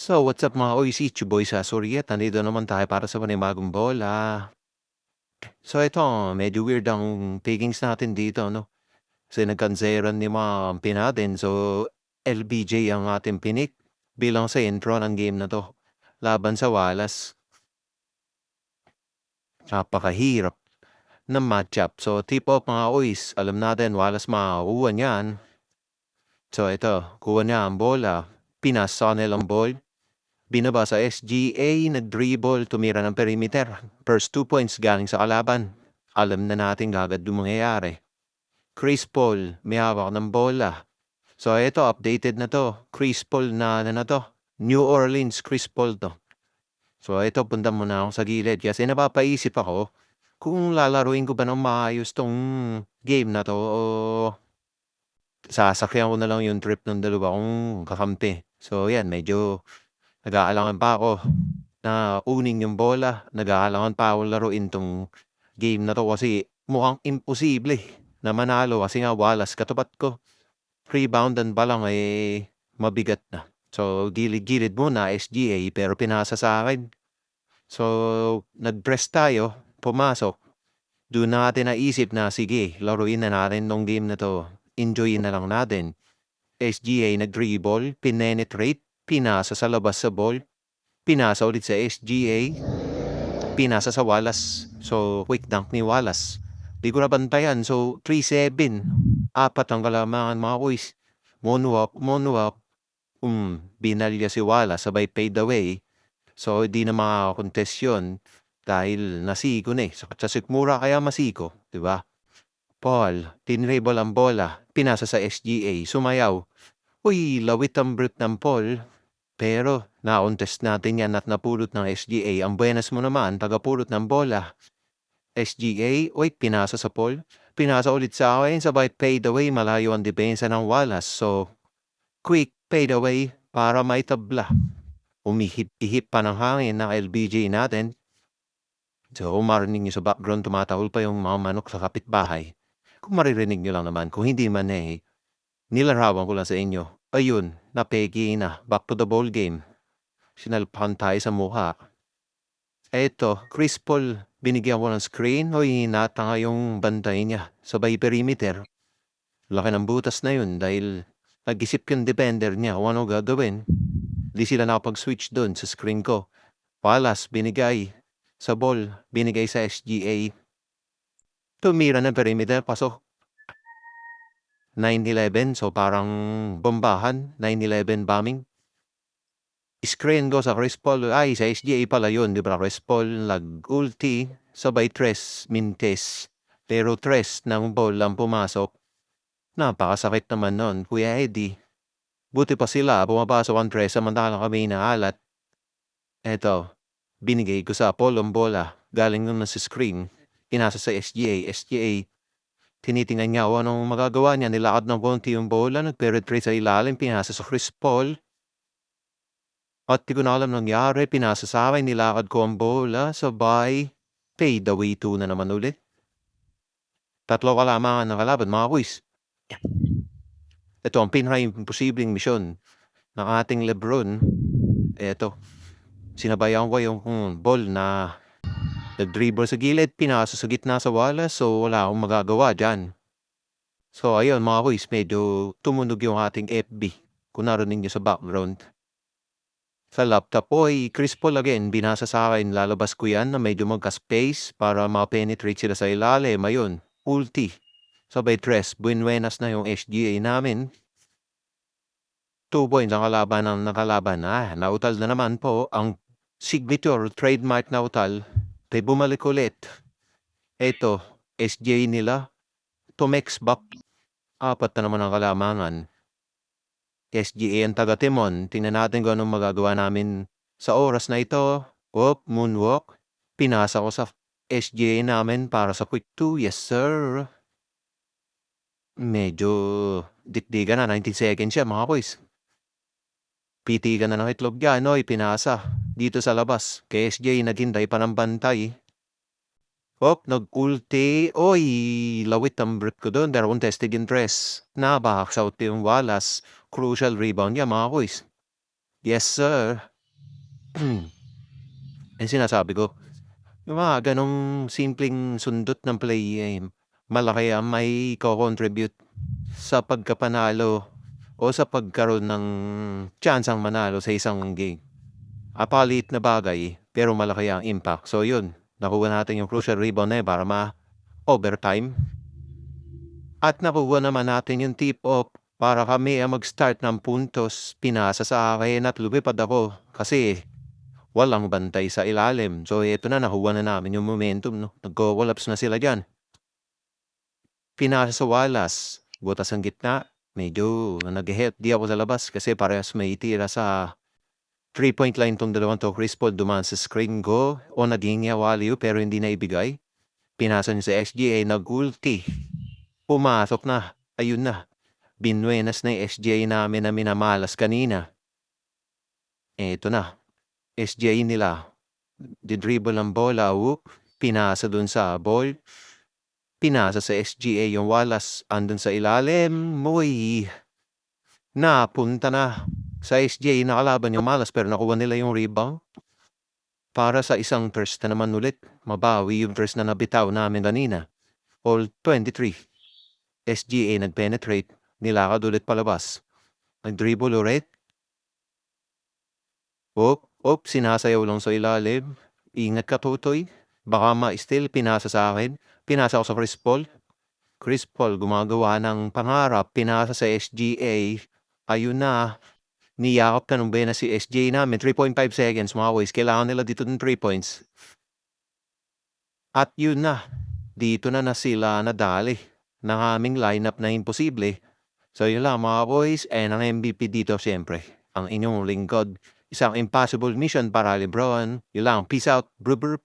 So, what's up mga oy, si Chuboy sa Suriat. Nandito naman tayo para sa panibagong bola. So, ito, medyo weird ang pickings natin dito, no? Kasi nagkanseran ni mga kampi natin. So, LBJ ang ating pinik bilang sa intro ng game na to. Laban sa Wallace. Napakahirap na matchup. So, tip off mga oys. Alam natin, Wallace makakuha niyan. So, ito, kuha niya ang bola. Pinasa nilang ball. Binaba sa SGA, nag-dribble, tumira ng perimeter. First 2 points galing sa kalaban. Alam na natin agad yung mangyayari. Chris Paul, may hawak ng bola. So ito, updated na to. Chris Paul na to. New Orleans Chris Paul to. So ito, punta muna ako sa gilid. Kasi napapaisip ako kung lalaruin ko ba ng maayos tong game na to o sasakyan ko na lang yung trip ng dalawa kong kakampi. So yan, medyo nag-aalangan pa ako na uning yung bola. Nag-aalangan pa ako laruin tong game na to kasi mukhang imposible na manalo kasi nga Wallace katapat ko. Reboundan pa lang mabigat na. So gilid-gilid muna SGA pero pinasa sa akin. So nag-press tayo, pumasok. Doon natin naisip na sige, laruin na natin tong game na to. Enjoyin na lang natin. SGA nag-dribble, pinenetrate, pinasa sa labas sa ball. Pinasa ulit sa SGA. Pinasa sa Wallace. So, quick dunk ni Wallace. Di ko nabantayan. So, 3-7. Apat ang kalamangan mga boys. Moonwalk. Binalya si Wallace. Sabay fade away. So, di na makakontest yun. Dahil nasiko na eh. Sa sikmura kaya masiko. Diba? Paul, tinrable ang bola. Pinasa sa SGA. Sumayaw. Uy, lawit ang brief ng Paul. Pero, na-contest natin yan at napulot ng SGA. Ang buenas mo naman, tagapulot ng bola. SGA, pinasa sa Paul. Pinasa ulit sa akin, sabay fade away, malayo ang depensa ng Wallace. So, quick fade away para may tabla. Umihip-ihip pa ng hangin ng LBJ natin. So, marinig nyo sa background, tumatahol pa yung mga manok sa kapitbahay. Kung maririnig nyo lang naman, kung hindi man nilarawan ko lang sa inyo. Ayun, napegi na. Back to the ball game. Sinalpahan tayo sa mukha. Eto, Chris Paul, binigyan ko ng screen. Hoy, natanga yung bantay niya. Sabay perimeter. Laki ng butas na yun dahil nag-isip yung defender niya kung ano gagawin. Di sila nakapag-switch doon sa screen ko. Wallace, binigay sa ball. Binigay sa SGA. Tumira ng perimeter, pasok. 9-11, so parang bombahan. 9-11 bombing. Screen ko sa Chris Paul. Ay, sa SGA pala yun. Di ba? Chris Paul nag-ulti. Sabay tres mintes. Pero tres ng ball lang pumasok. Napakasakit naman nun, Kuya Eddie. Buti pa sila, pumapasok ang tres samantalang kami na alat. Eto, binigay ko sa Paul ang bola. Galing nun sa screen. Inasa sa SGA. SGA, tinitingnan niya kung anong magagawa niya. Nilakad ng konti yung bola. Nag-penetrate sa ilalim. Pinasa sa Chris Paul. At di ko na alam nangyari. Pinasa sa akin. Nilakad ko ang bola. Sabay. Fade away 2 na naman ulit. Tatlo kalamangan ng kalaban, mga kuys. Ito ang pinaka-imposibleng misyon ng ating Lebron. Ito. Sinabayan ko yung ball na nag-dribble sa gilid. Pinasa sa gitna sa Wallace. So wala akong magagawa dyan. So ayun mga kuys. Medyo tumunog yung ating FB. Kung narinig nyo sa background. Sa laptop, Chris Paul again, binasa sa akin, lalabas ko yan na medyo magka-space para ma-penetrate sila sa ilalim. Ayun, ulti. Sabay tres, buenas na yung SGA namin. 2 points ang kalaban ng nakalaban. Nautal na naman po ang signature trademark nautal. Tay bumalik ulit. Eto, SGA nila. Tumex back. 4 na naman ang kalamangan. SGA ang taga-Timon. Tingnan natin kung anong magagawa namin sa oras na ito. Moonwalk. Pinasa ko sa SGA namin para sa quick 2. Yes, sir. Medyo dikdigan na. 19 seconds siya, mga boys. Pitigan na ng itlog yan. Pinasa. Dito sa labas. Kay SGA naghintay pa ng bantay. Nag-ulti. Lawit ang brief ko doon. Pero contested in press. Nabahak sa yung Wallace. Crucial rebound niya, mga boys. Yes, sir. Yung sinasabi ko, yung mga ganong simpleng sundot ng play, malaki ang may ko-contribute sa pagkapanalo o sa pagkaroon ng tsansang manalo sa isang game. Napakaliit na bagay, pero malaki ang impact. So yun, nakuha natin yung crucial rebound na para ma-overtime. At nakuha naman natin yung tip-off para kami ang mag-start ng puntos. Pinasa sa akin at lumipad ako kasi walang bantay sa ilalim. So ito na, nakuha na namin yung momentum. No? Nag-collapse na sila dyan. Pinasa sa Wallace, butas ang gitna. Medyo nag-help di ako sa labas kasi parehas may tira sa 3-point line tong dalawang to. Chris Paul dumaan sa screen ko o naging value pero hindi na ibigay. Pinasa niya sa SGA, nag-ulti. Pumasok na. Ayun na. Binuenas na yung SGA namin na minamalas kanina. Eto na. SGA nila. Didribble ang bola. Pinasa dun sa ball. Pinasa sa SGA yung Wallace. Andun sa ilalim. Muy. Napunta na. Sa SGA nakalaban yung Wallace pero nakuha nila yung rebound. Para sa isang first na naman ulit. Mabawi yung first na nabitaw namin kanina. All 23. SGA nag-penetrate. Nilakad ulit palabas. Nag-dribble ulit. Sinasayaw lang sa ilalim. Ingat ka, Totoy. Baka ma-still, pinasa sa akin. Pinasa ako sa Chris Paul. Chris Paul gumagawa ng pangarap. Pinasa sa SGA. Ayun na. Niyakap ka nung na si SGA namin. 3.5 seconds, mga boys. Kailangan nila dito ng 3 points. At yun na. Dito na sila nadali ng aming lineup na imposible. So yun lang mga boys, and ang MVP dito siyempre, ang inyong lingkod. Isang impossible mission para Lebron. Yun lang, peace out, brr.